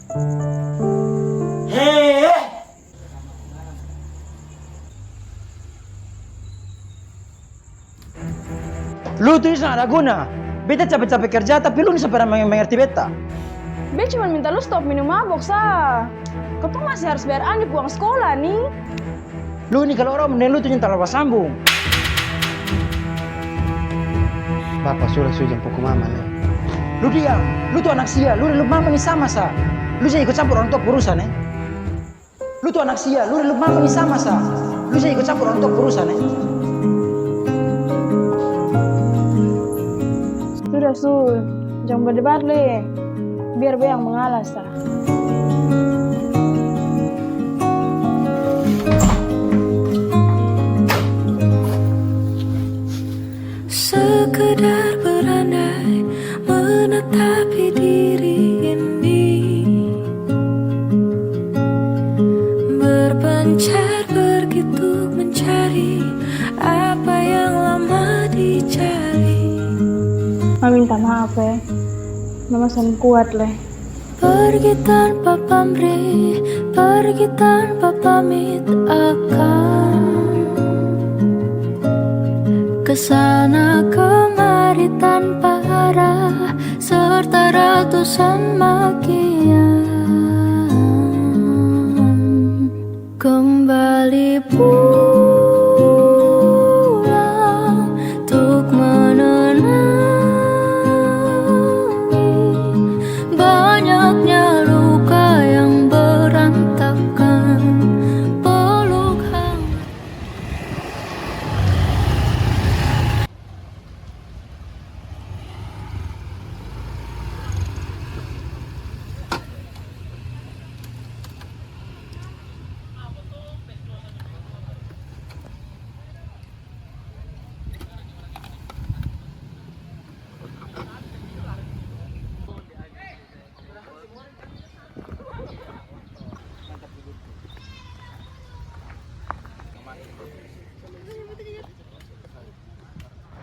Hei! Lu tuh sangat ada guna. Beta capek-capek kerja tapi lu bisa pernah mengerti beta. Be cuma minta lu stop minum mabok sa. Kau tuh masih harus bayar Andi uang sekolah nih. Lu ini kalau orang menilai lu tuh nyental lepas sambung. Bapak sudah jangan pukul mama nih. Lu diam, lu tuh anak sia, lu mama nih sama sa. Lu jangan ikut campur orang tua urusan Lu tuh anak sia, lu mama nih sama sa. Lu jangan ikut campur orang tua urusan Sudah Sul, jangan berdebat le. Biar Be yang mengalah sa. Sekedar berandai menetapi diri ini, berpencar begitu mencari apa yang lama dicari. Mama minta maaf ya. Mama sangat kuat le. Pergi tanpa pamrih, pergi tanpa pamit akan kesana kemari tanpa arah serta ratusan makian. Kembali pulang untuk menenangi banyaknya luka yang berantakan. Peluk hangat.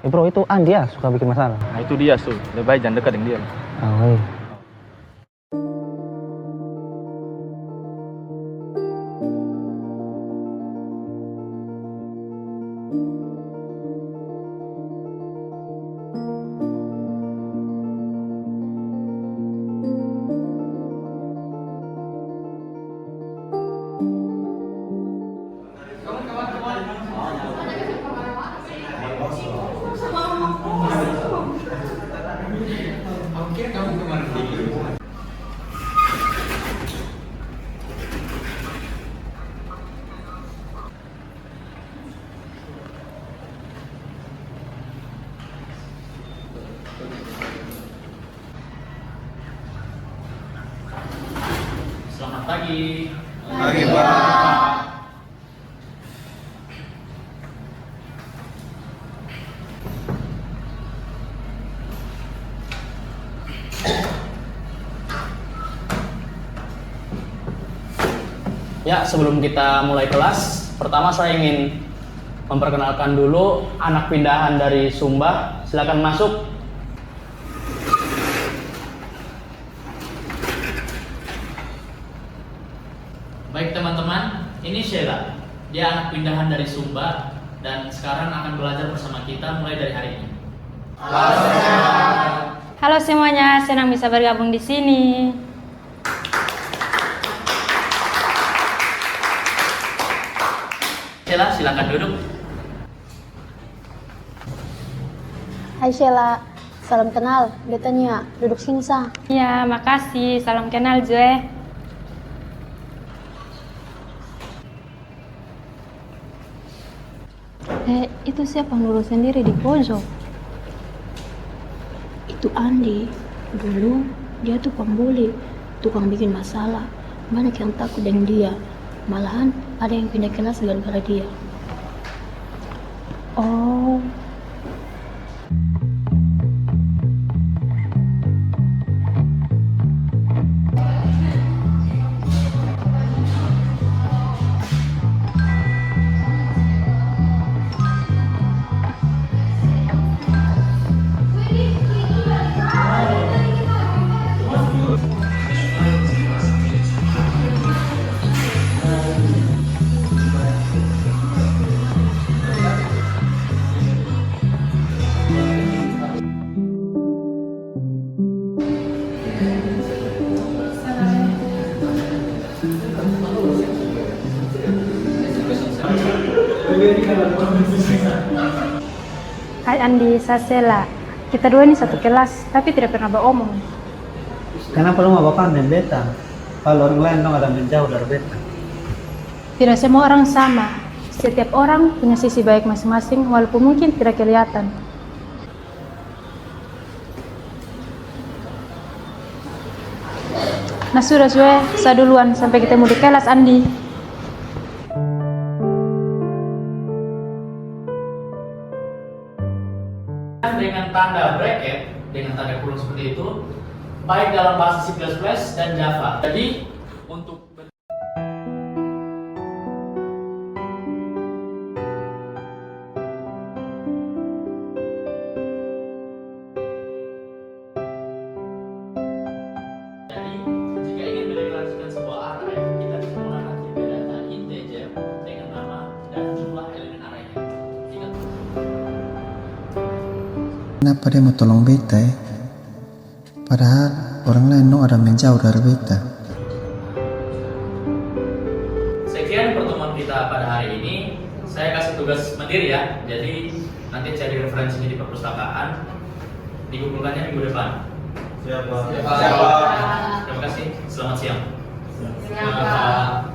Bro, itu Andi ya suka bikin masalah. Nah itu dia tuh, lebih baik jangan dekat dengan dia. Oh, iya. Selamat pagi. Pagi, Pak. Ya, sebelum kita mulai kelas, pertama saya ingin memperkenalkan dulu anak pindahan dari Sumba. Silakan masuk. Baik teman-teman, ini Sheila. Dia anak pindahan dari Sumba dan sekarang akan belajar bersama kita mulai dari hari ini. Halo semuanya, senang bisa bergabung di sini. Sheila, silakan duduk. Hai Sheila, salam kenal. Betanya, duduk sini sa. Ya, makasih. Salam kenal, Joe. Itu siapa dulu sendiri di pojok? Itu Andi. Dulu dia tuh pembuli, tukang bikin masalah. Banyak yang takut dengan dia. Malahan ada yang pindah kelas gara-gara dia. Oh. Hai Andi, saya Sela. Kita dua ini satu kelas, tapi tidak pernah beromong. Kenapa lu mau bapak dan beta? Kalau orang lain dong ada menjauh dari beta. Tidak semua orang sama. Setiap orang punya sisi baik masing-masing, walaupun mungkin tidak kelihatan. Nah sudah, saya duluan. Sampai ketemu di kelas, Andi. Dengan tanda bracket, dengan tanda kurung seperti itu, baik dalam bahasa C++ dan Java. Jadi, untuk jika ingin mendeklarasikan sebuah array, kita bisa menggunakan tipe data integer dengan nama dan jumlah elemen arraynya. Kenapa dia mau tolong beta ya? Padahal orang lain no ada menjauh dari beta. Sekian pertemuan kita pada hari ini. Saya kasih tugas mandiri ya. Jadi nanti cari referensinya di perpustakaan. Dikumpulkannya minggu depan. Siapa? Terima kasih. Selamat siang. Siapa?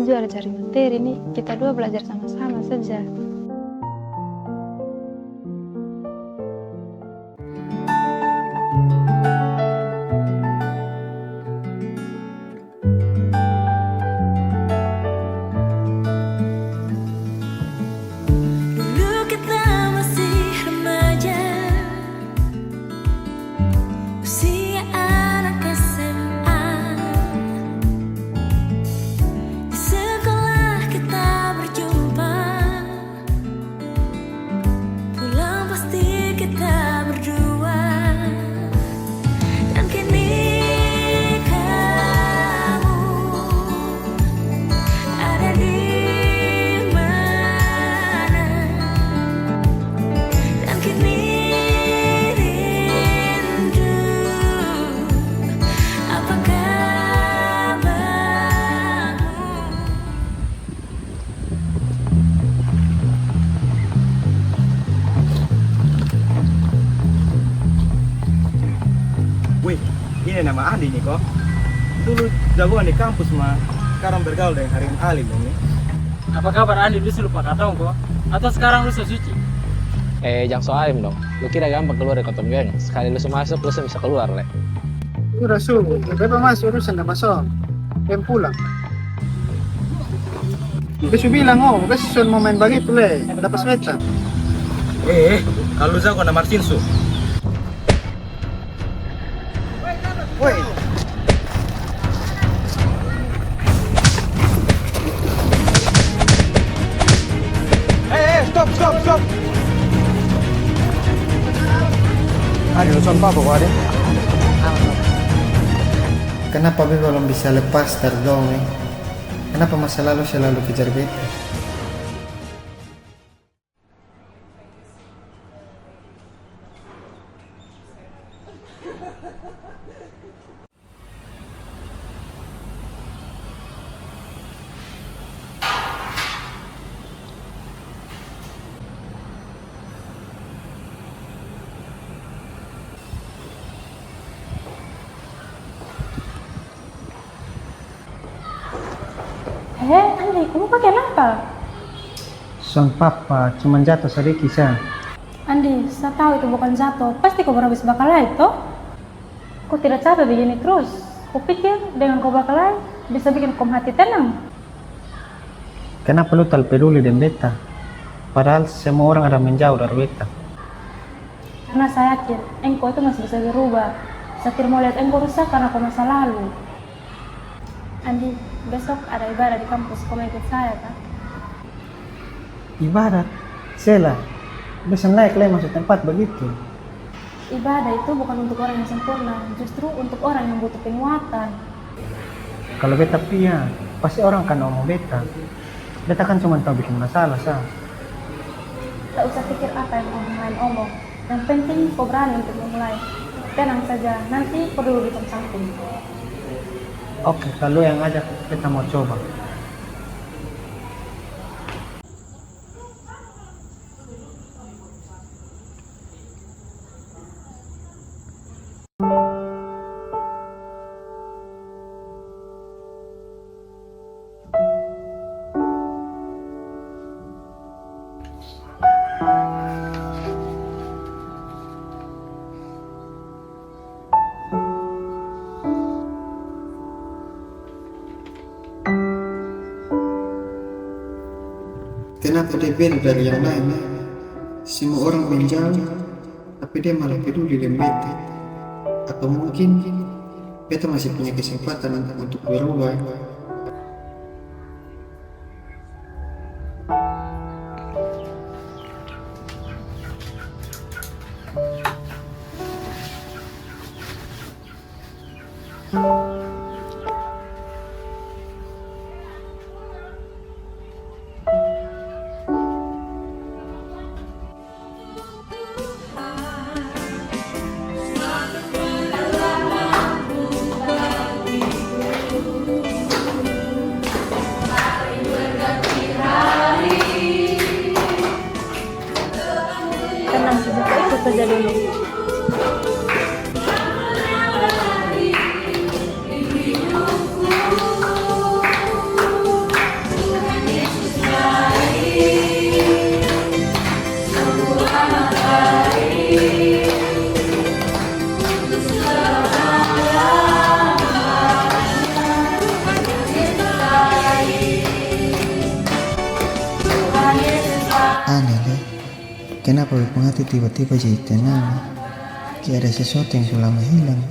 Juara cari materi nih, kita dua belajar sama-sama saja. Dulu kita masih remaja, usia anak SMA. Di sekolah kita berjumpa, kok. Dulu jagoan di kampus mah, sekarang bergaul dengan Harim Ali dong nih. Apa kabar Andi? Lu lupa katong kok? Atau sekarang lu suci? Jangan soalin dong. Lu kira gampang keluar dari kotor geng. Sekali lu masuk, lu bisa keluar, Le. Udah subuh, bebas masuk urusan dah masuk. Yang pulang. Besok bilang besok mau main begitu Le, dapat semeta. Kalau saya kena Martinsu. Woi. Stop. Ada urusan apa kok ada? Kenapa beta belum bisa lepas dari dongeng? Kenapa masa lalu selalu kejar beta? Andi, kamu pakai apa? Son papa, cuman jatuh sedikit sah. Andi, saya tahu itu bukan jatuh. Pasti kau berhabis bakalai toh? Kau tidak capek begini terus? Kau pikir dengan kau bakalai bisa bikin kau hati tenang? Kenapa lu tak peduli dengan beta? Padahal semua orang ada menjauh dari beta. Karena saya yakin engkau itu masih bisa berubah. Saya tidak mau lihat engkau rusak karena kau masa lalu. Andi, besok ada ibadah di kampus. Kau mau ikut saya kan? Ibarat, Sela, bisa naik le masuk tempat begitu. Ibadah itu bukan untuk orang yang sempurna, justru untuk orang yang butuh penguatan. Kalau beta pia, pasti orang kan ngomong beta. Beta kan cuma tahu bikin masalah sah. Tak usah pikir apa yang orang lain omong. Yang penting kau berani untuk memulai. Tenang saja, nanti kau dulu di samping. Oke, kalau yang ngajak kita mau coba. Kenapa dia beda dari yang lain? Semua orang menjauh, tapi dia malah peduli dengan beta. Atau mungkin beta masih punya kesempatan untuk berubah. Tenang saja, kau ikut saja dulu. Aneh deh, kenapa hati tiba-tiba jadi tenang? Kayak ada sesuatu yang sudah lama hilang,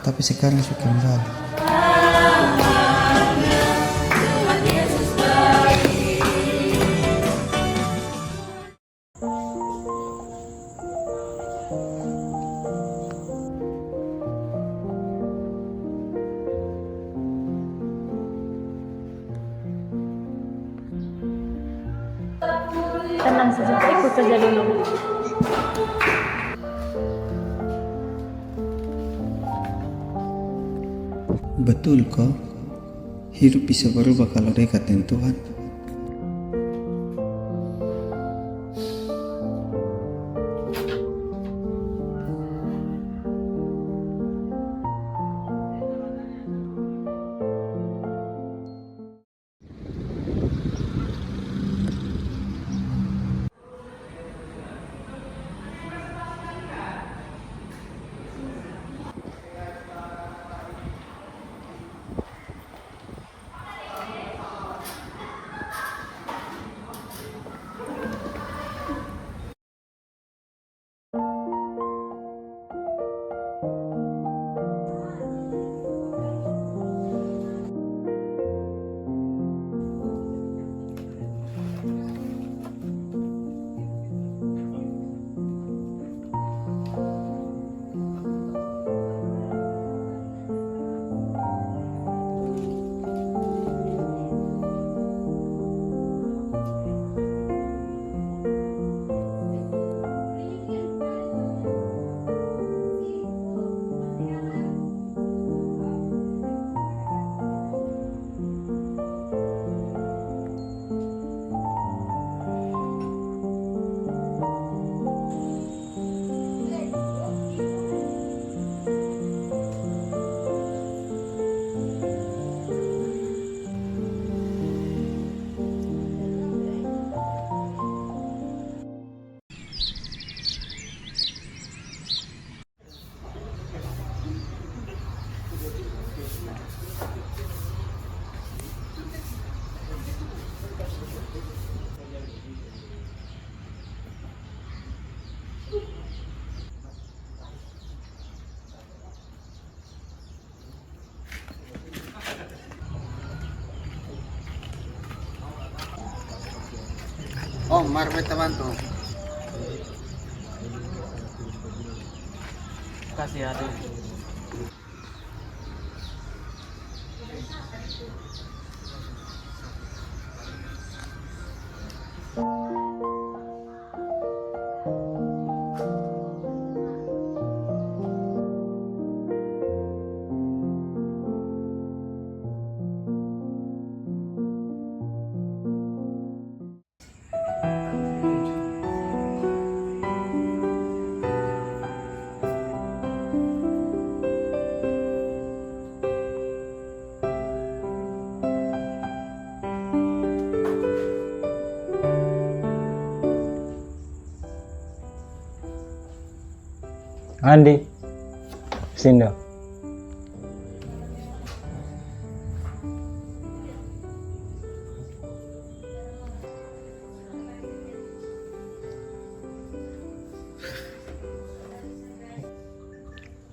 tapi sekarang sudah kembali. Tenang saja, kau ikut saja dulu. Betul kok, hidup bisa berubah kalau dekat dengan Tuhan. Oh, mari beta bantu. Kasih adik. Andi, Sinda.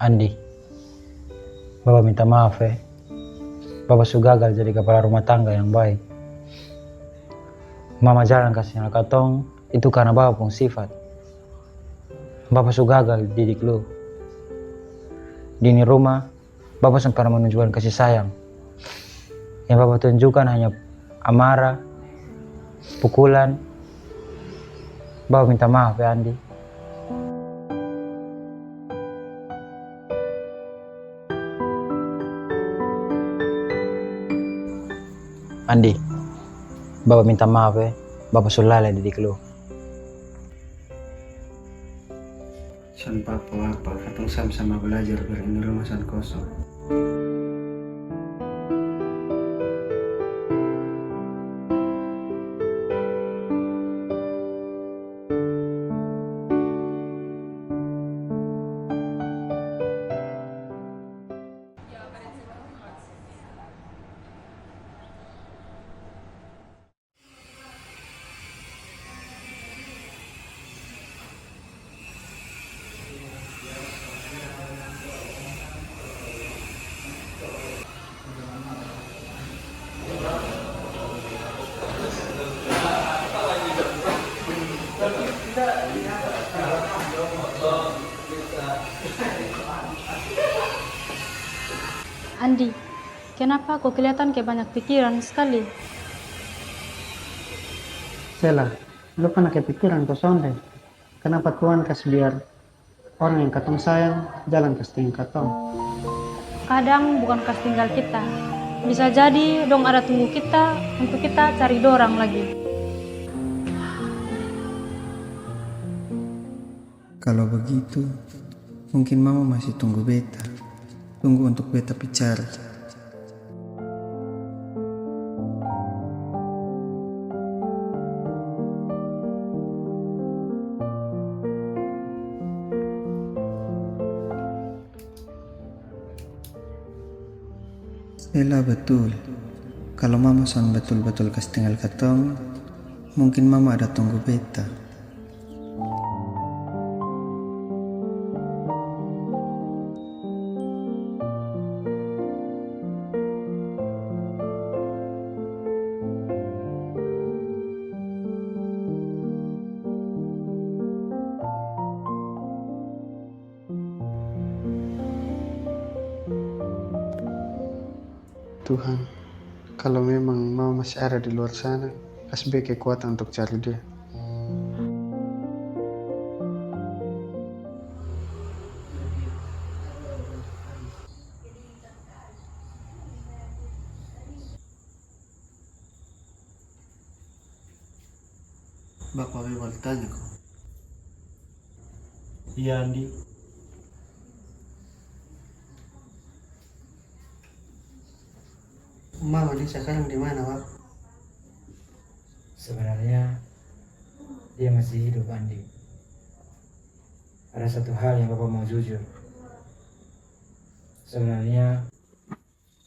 Andi, Bapak minta maaf ya. Bapak sudah gagal jadi kepala rumah tangga yang baik. Mama jarang kasih anak katong, itu karena Bapak pun sifat. Bapak sudah gagal didik lu. Di ini rumah, Bapak sempat menunjukkan kasih sayang. Yang Bapak tunjukkan hanya amarah, pukulan. Bapak minta maaf ya Andi. Andi, Bapak minta maaf ya. Bapak sudah lalai didik lu. San papa apa, katong sama-sama belajar biar ini rumah san kosong. Andi, kenapa kok kelihatan kayak banyak pikiran sekali? Sela, lu pernah kepikiran kok sonde? Kenapa Tuhan kasih biar orang yang katong sayang jalan ke setengah katong? Kadang bukan kas tinggal kita. Bisa jadi dong ada tunggu kita untuk kita cari dorang lagi. Kalau begitu, mungkin mama masih tunggu beta. Tunggu untuk beta bicara. Ela betul. Kalau mama son betul-betul kasih tinggal katong, mungkin mama ada tunggu beta. Tuhan, kalau memang mama masih ada di luar sana, kasih beta kekuatan untuk cari dia. Bapak boleh tanya kok? Iya Andi. Mama dia sekarang di mana, Pak? Sebenarnya dia masih hidup, Andi. Ada satu hal yang Bapak mau jujur. Sebenarnya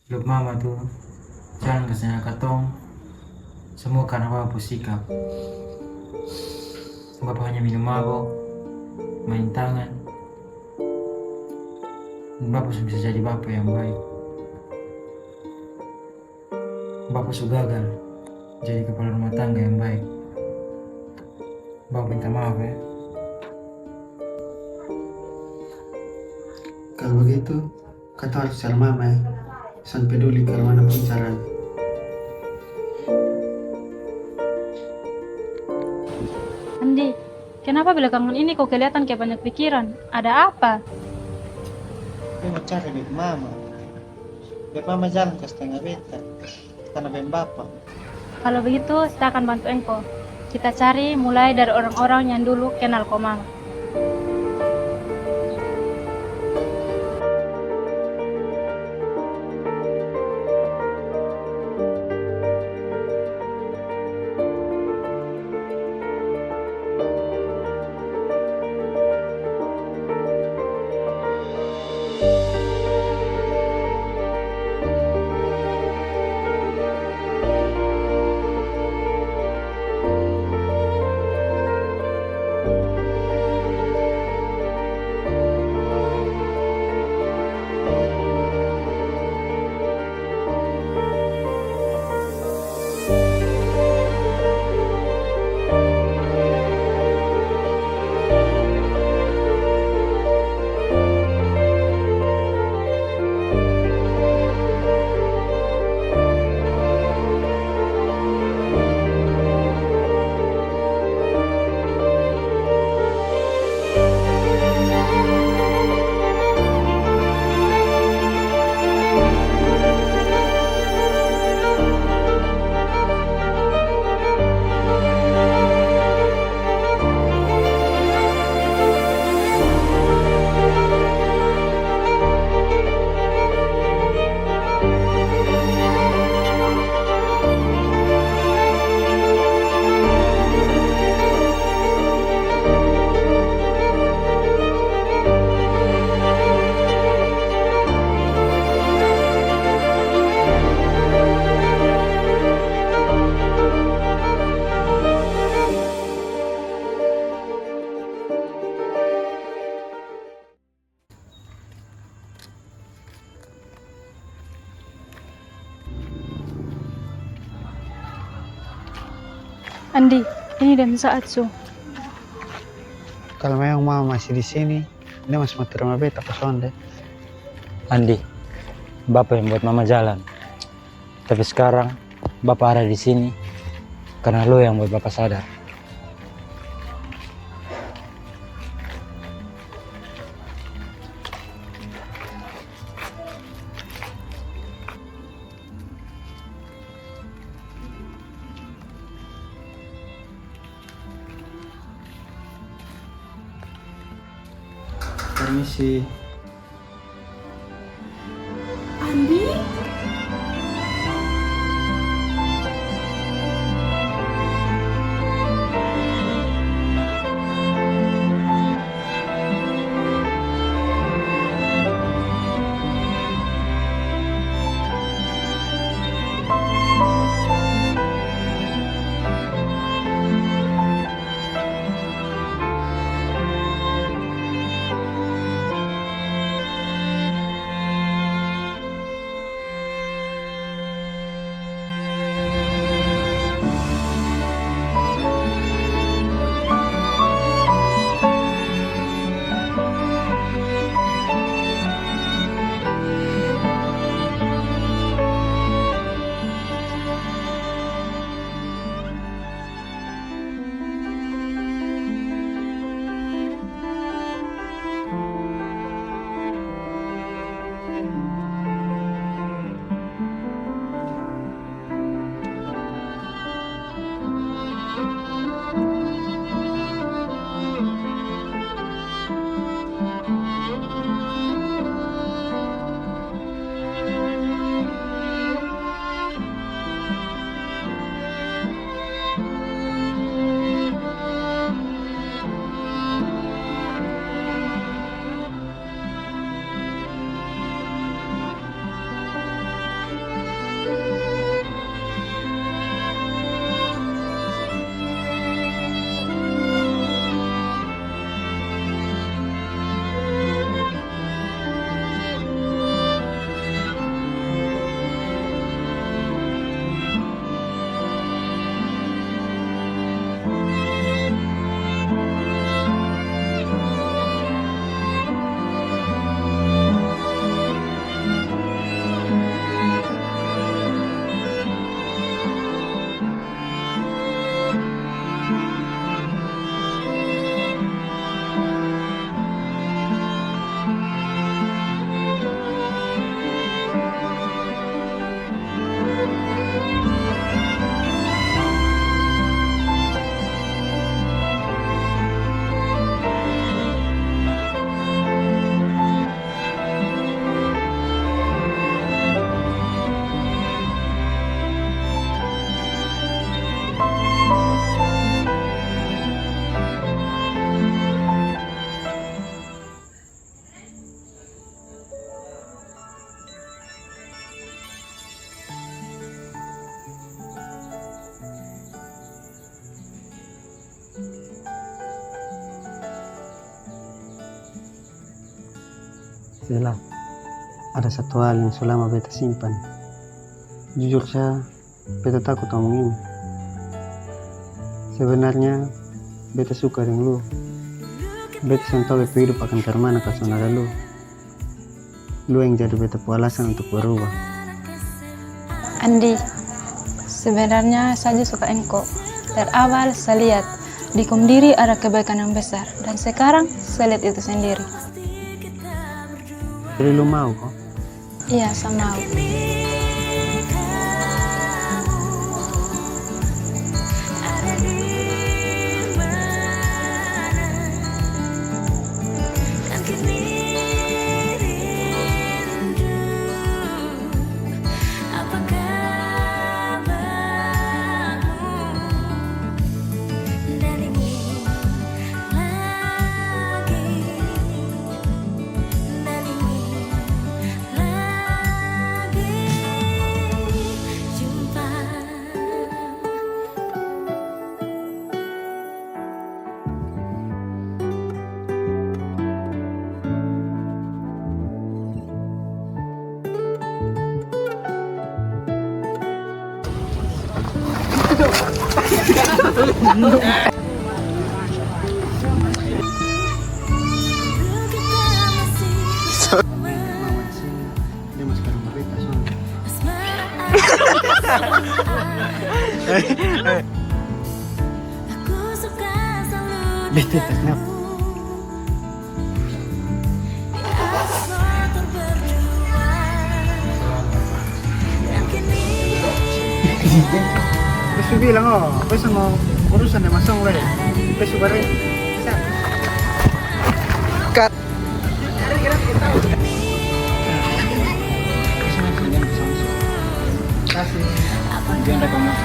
Hidup mama tuh jangan kesana katong. Semua karena bapak sikap. Bapak hanya minum mabok, main tangan. Dan bapak sudah bisa jadi bapak yang baik. Bapak sudah gagal jadi kepala rumah tangga yang baik. Bapak minta maaf ya. Kalau begitu, kata harus cari mama ya. Jangan peduli kalau mana pun caranya. Andi, kenapa belakangan ini kau kelihatan kayak banyak pikiran? Ada apa? Dia mau cari duit mama. Biar mama jalan ke setengah beta. Karena ben bapak. Kalau begitu, saya akan bantu engkau. Kita cari mulai dari orang-orang yang dulu kenal kau mama. Andi, ini dan saat su. Kalau memang mama masih di sini, dia masih mau terima beta kosong deh. Andi, bapak yang buat mama jalan. Tapi sekarang bapak ada di sini karena lo yang buat bapak sadar. Permisi. Andi? Sela, ada satu hal yang selama beta simpan. Jujur saya, beta takut ngomong ini. Sebenarnya, beta suka dengan lu. Beta tahu beta hidup akan kemana kalau ada lu. Lu yang jadi beta alasan untuk berubah. Andi, sebenarnya saya suka engkau. Dari awal saya lihat di kaum diri ada kebaikan yang besar, dan sekarang saya lihat itu sendiri. Jadi lu mau kok? Iya, saya mau. Bete kenapa? Besok bilang besok mau urusan dengan Masong le. Besok bare. Kat. Kasih. Jangan rekomend.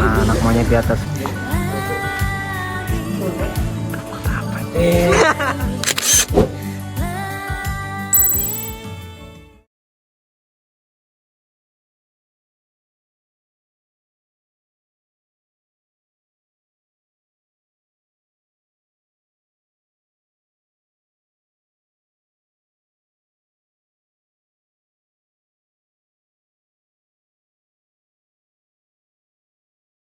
Anak monyet di atas. Apa?